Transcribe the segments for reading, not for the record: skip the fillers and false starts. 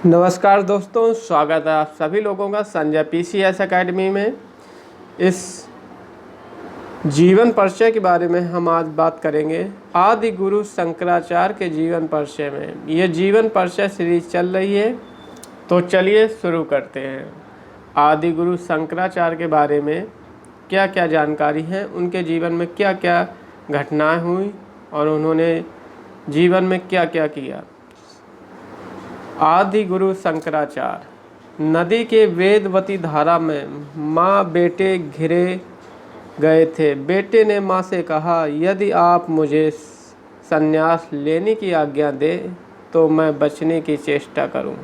नमस्कार दोस्तों, स्वागत है आप सभी लोगों का संजय पीसीएस एकेडमी में। इस जीवन परिचय के बारे में हम आज बात करेंगे। आदि गुरु शंकराचार्य के जीवन परिचय में ये जीवन परिचय सीरीज चल रही है, तो चलिए शुरू करते हैं। आदि गुरु शंकराचार्य के बारे में क्या क्या जानकारी है, उनके जीवन में क्या क्या घटनाएं हुई और उन्होंने जीवन में क्या क्या किया। आदि गुरु शंकराचार्य नदी के वेदवती धारा में माँ बेटे घिरे गए थे। बेटे ने माँ से कहा, यदि आप मुझे संन्यास लेने की आज्ञा दे तो मैं बचने की चेष्टा करूं,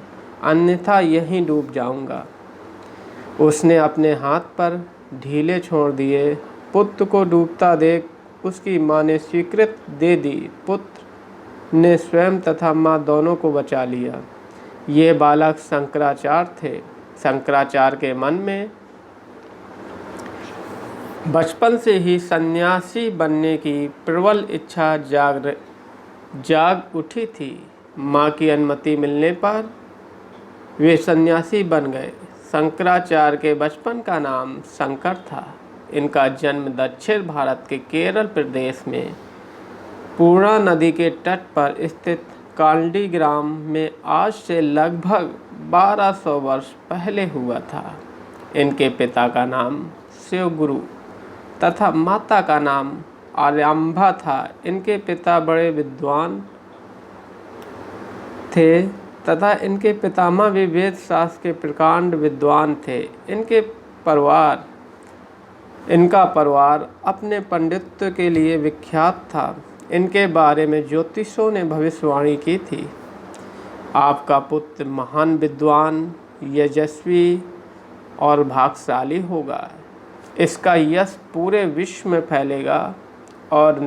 अन्यथा यहीं डूब जाऊंगा। उसने अपने हाथ पर ढीले छोड़ दिए। पुत्र को डूबता देख उसकी माँ ने स्वीकृति दे दी। पुत्र ने स्वयं तथा माँ दोनों को बचा लिया। ये बालक शंकराचार्य थे। शंकराचार्य के मन में बचपन से ही सन्यासी बनने की प्रबल इच्छा जाग उठी थी। माँ की अनुमति मिलने पर वे सन्यासी बन गए। शंकराचार्य के बचपन का नाम शंकर था। इनका जन्म दक्षिण भारत के केरल प्रदेश में पूर्णा नदी के तट पर स्थित काल्डी ग्राम में आज से लगभग 1200 वर्ष पहले हुआ था। इनके पिता का नाम शिवगुरु तथा माता का नाम आर्यांबा था। इनके पिता बड़े विद्वान थे तथा इनके पितामह भी वेद शास्त्र के प्रकांड विद्वान थे। इनका परिवार अपने पांडित्य के लिए विख्यात था। इनके बारे में ज्योतिषों ने भविष्यवाणी की थी, आपका पुत्र महान विद्वान, यशस्वी और भाग्यशाली होगा। इसका यश पूरे विश्व में फैलेगा और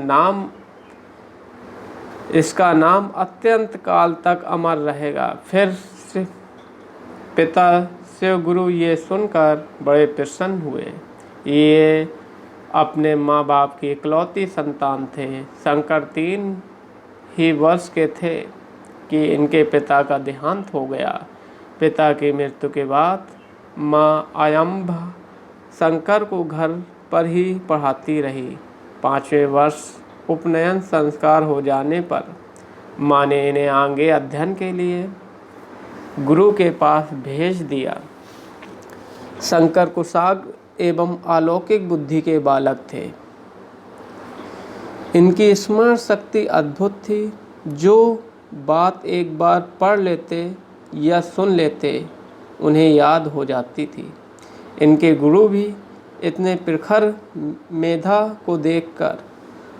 इसका नाम अत्यंत काल तक अमर रहेगा। फिर पिता शिवगुरु ये सुनकर बड़े प्रसन्न हुए। ये अपने माँ बाप की इकलौती संतान थे। शंकर 3 ही वर्ष के थे कि इनके पिता का देहांत हो गया। पिता की मृत्यु के बाद माँ आयंबा शंकर को घर पर ही पढ़ाती रही। 5वें वर्ष उपनयन संस्कार हो जाने पर माँ ने इन्हें आगे अध्ययन के लिए गुरु के पास भेज दिया। शंकर कुशाग्र एवं अलौकिक बुद्धि के बालक थे। इनकी स्मरण शक्ति अद्भुत थी। जो बात एक बार पढ़ लेते या सुन लेते उन्हें याद हो जाती थी। इनके गुरु भी इतने प्रखर मेधा को देखकर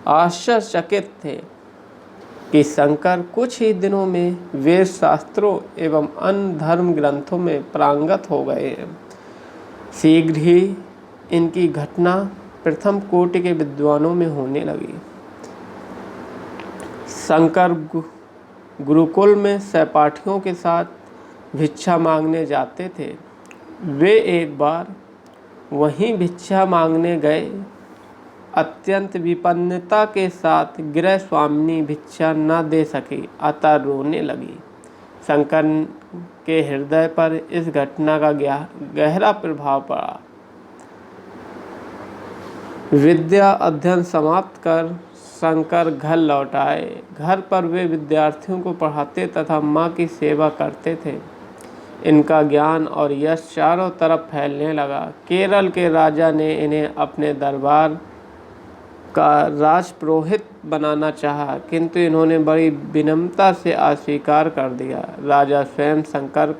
आश्चर्यचकित थे कि शंकर कुछ ही दिनों में वेद शास्त्रों एवं अन्य धर्म ग्रंथों में पारंगत हो गए हैं। शीघ्र ही इनकी घटना प्रथम कोटि के विद्वानों में होने लगी। शंकर गुरुकुल में सहपाठियों के साथ भिक्षा मांगने जाते थे। वे एक बार वहीं भिक्षा मांगने गए। अत्यंत विपन्नता के साथ गृह स्वामिनी भिक्षा न दे सकी, अतः रोने लगी। शंकर के हृदय पर इस घटना का गहरा प्रभाव पड़ा। विद्या अध्ययन समाप्त कर शंकर घर लौट आए। घर पर वे विद्यार्थियों को पढ़ाते तथा माँ की सेवा करते थे। इनका ज्ञान और यश चारों तरफ फैलने लगा। केरल के राजा ने इन्हें अपने दरबार का राजपुरोहित बनाना चाहा, किंतु इन्होंने बड़ी विनम्रता से अस्वीकार कर दिया। राजा स्वयं शंकर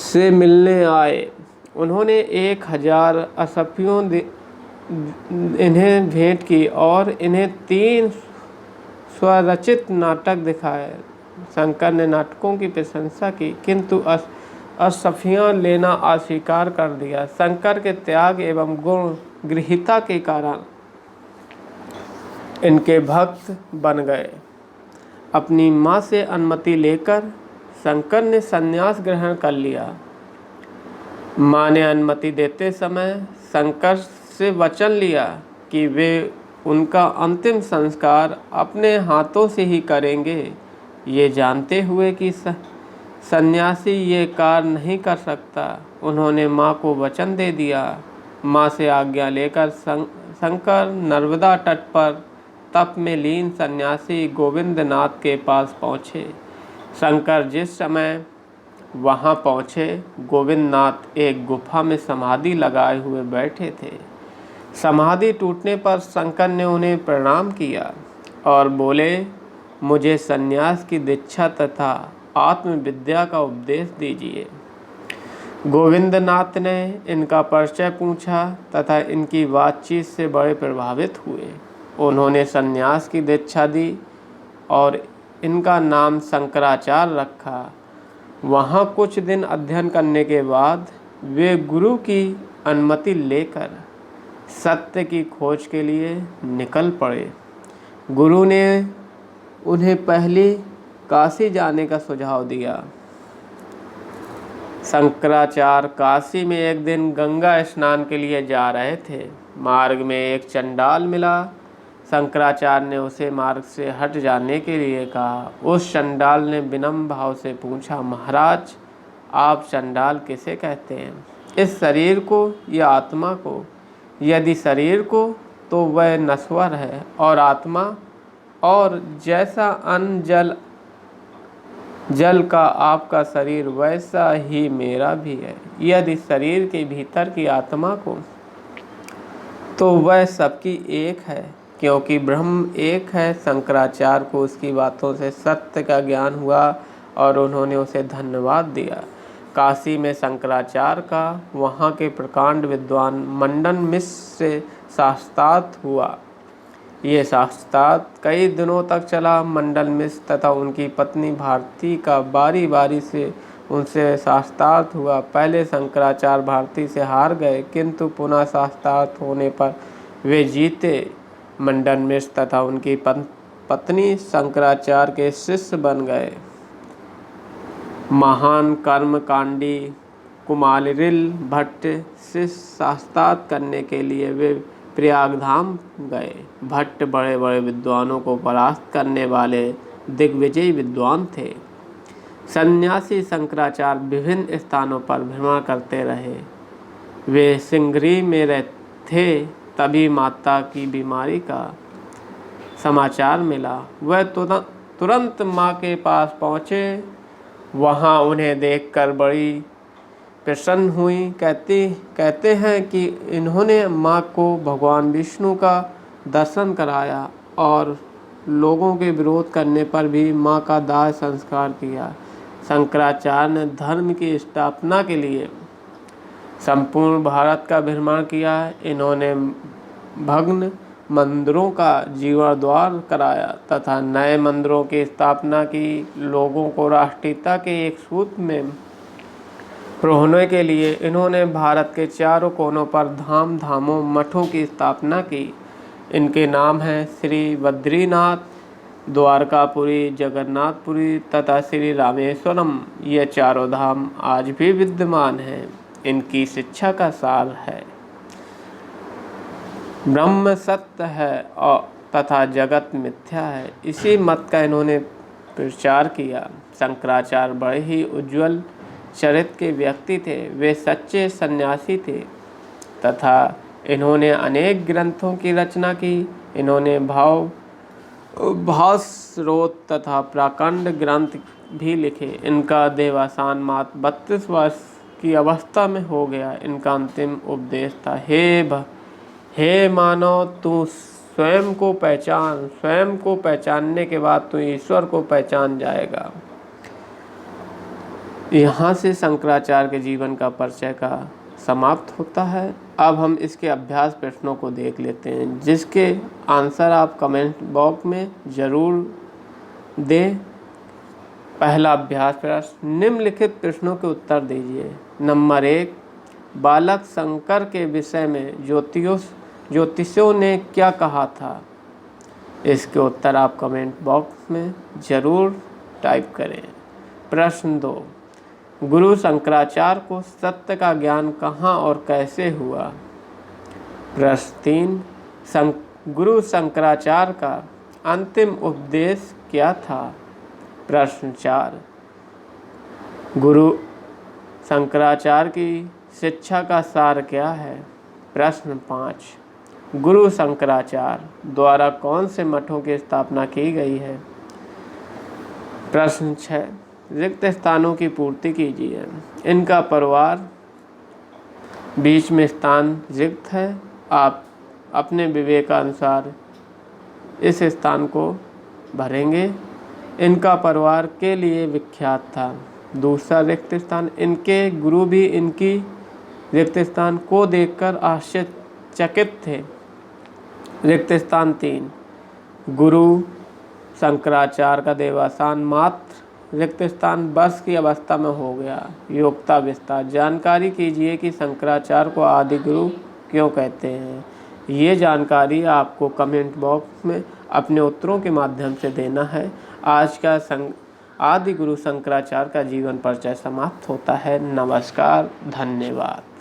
से मिलने आए। उन्होंने 1000 असफियों इन्हें भेंट की और इन्हें 3 स्वरचित नाटक दिखाए। शंकर ने नाटकों की प्रशंसा की, किंतु असफियाँ लेना अस्वीकार कर दिया। शंकर के त्याग एवं गुण गृहीता के कारण इनके भक्त बन गए। अपनी माँ से अनुमति लेकर शंकर ने संन्यास ग्रहण कर लिया। माँ ने अनुमति देते समय शंकर से वचन लिया कि वे उनका अंतिम संस्कार अपने हाथों से ही करेंगे। ये जानते हुए कि सन्यासी ये कार्य नहीं कर सकता। उन्होंने माँ को वचन दे दिया। माँ से आज्ञा लेकर शंकर नर्मदा तट पर तप में लीन सन्यासी गोविंदनाथ के पास पहुँचे। शंकर जिस समय वहाँ पहुँचे, गोविंदनाथ एक गुफा में समाधि लगाए हुए बैठे थे। समाधि टूटने पर शंकर ने उन्हें प्रणाम किया और बोले, मुझे सन्यास की दीक्षा तथा आत्मविद्या का उपदेश दीजिए। गोविंदनाथ ने इनका परिचय पूछा तथा इनकी बातचीत से बड़े प्रभावित हुए। उन्होंने सन्यास की दीक्षा दी और इनका नाम शंकराचार्य रखा। वहाँ कुछ दिन अध्ययन करने के बाद वे गुरु की अनुमति लेकर सत्य की खोज के लिए निकल पड़े। गुरु ने उन्हें पहले काशी जाने का सुझाव दिया। शंकराचार्य काशी में एक दिन गंगा स्नान के लिए जा रहे थे। मार्ग में एक चंडाल मिला। शंकराचार्य ने उसे मार्ग से हट जाने के लिए कहा। उस चंडाल ने विनम्र भाव से पूछा, महाराज, आप चंडाल किसे कहते हैं? इस शरीर को या आत्मा को? यदि शरीर को तो वह नश्वर है और आत्मा, और जैसा अन्न जल का आपका शरीर वैसा ही मेरा भी है। यदि शरीर के भीतर की आत्मा को तो वह सबकी एक है, क्योंकि ब्रह्म एक है। शंकराचार्य को उसकी बातों से सत्य का ज्ञान हुआ और उन्होंने उसे धन्यवाद दिया। काशी में शंकराचार्य का वहाँ के प्रकांड विद्वान मंडन मिश्र से साक्षात हुआ। ये साक्षात कई दिनों तक चला। मंडन मिश्र तथा उनकी पत्नी भारती का बारी बारी से उनसे साक्षात हुआ। पहले शंकराचार्य भारती से हार गए, किंतु पुनः साक्षात होने पर वे जीते। मंडन मिश्र तथा उनकी पत्नी शंकराचार्य के शिष्य बन गए। महान कर्मकांडी कुमारिल भट्ट से साक्षात करने के लिए वे प्रयागधाम गए। भट्ट बड़े बड़े विद्वानों को परास्त करने वाले दिग्विजयी विद्वान थे। सन्यासी शंकराचार्य विभिन्न स्थानों पर भ्रमण करते रहे। वे सिंगरी में रहते, तभी माता की बीमारी का समाचार मिला। वह तुरंत माँ के पास पहुँचे। वहाँ उन्हें देखकर बड़ी प्रसन्न हुई। कहते हैं कि इन्होंने माँ को भगवान विष्णु का दर्शन कराया और लोगों के विरोध करने पर भी माँ का दाह संस्कार किया। शंकराचार्य ने धर्म की स्थापना के लिए संपूर्ण भारत का भ्रमण किया। इन्होंने भग्न मंदिरों का जीर्णोद्धार कराया तथा नए मंदिरों की स्थापना की। लोगों को राष्ट्रीयता के एक सूत्र में रोहने के लिए इन्होंने भारत के चारों कोनों पर धामों मठों की स्थापना की। इनके नाम हैं श्री बद्रीनाथ, द्वारकापुरी, जगन्नाथपुरी तथा श्री रामेश्वरम। ये चारों धाम आज भी विद्यमान हैं। इनकी शिक्षा का सार है, ब्रह्म सत्य है और तथा जगत मिथ्या है। इसी मत का इन्होंने प्रचार किया। शंकराचार्य बड़े ही उज्जवल चरित्र के व्यक्ति थे। वे सच्चे सन्यासी थे तथा इन्होंने अनेक ग्रंथों की रचना की। इन्होंने भाष्यरोत तथा प्रकांड ग्रंथ भी लिखे। इनका देवासान मात्र 32 वर्ष की अवस्था में हो गया। इनका अंतिम उपदेश था, हे मानव, तू स्वयं को पहचान। स्वयं को पहचानने के बाद तू ईश्वर को पहचान जाएगा। यहाँ से शंकराचार्य के जीवन का परिचय का समाप्त होता है। अब हम इसके अभ्यास प्रश्नों को देख लेते हैं, जिसके आंसर आप कमेंट बॉक्स में ज़रूर दें। पहला अभ्यास प्रश्न, निम्नलिखित प्रश्नों के उत्तर दीजिए। नंबर 1, बालक शंकर के विषय में ज्योतिषियों ने क्या कहा था? इसके उत्तर आप कमेंट बॉक्स में ज़रूर टाइप करें। प्रश्न 2, गुरु शंकराचार्य को सत्य का ज्ञान कहाँ और कैसे हुआ? प्रश्न 3, गुरु शंकराचार्य का अंतिम उपदेश क्या था? प्रश्न 4, गुरु शंकराचार्य की शिक्षा का सार क्या है? प्रश्न 5, गुरु शंकराचार्य द्वारा कौन से मठों की स्थापना की गई है? प्रश्न 6, रिक्त स्थानों की पूर्ति कीजिए। इनका परिवार बीच में स्थान रिक्त है, आप अपने विवेकानुसार इस स्थान को भरेंगे। इनका परिवार के लिए विख्यात था। दूसरा रिक्त स्थान, इनके गुरु भी इनकी रिक्त स्थान को देखकर आश्चर्यचकित थे। रिक्त स्थान 3, गुरु शंकराचार्य का देवासान मात्र रिक्त स्थान वर्ष की अवस्था में हो गया। योग्यता विस्तार, जानकारी कीजिए कि शंकराचार्य को आदि गुरु क्यों कहते हैं। ये जानकारी आपको कमेंट बॉक्स में अपने उत्तरों के माध्यम से देना है। आज का आदि गुरु शंकराचार्य का जीवन परिचय समाप्त होता है। नमस्कार, धन्यवाद।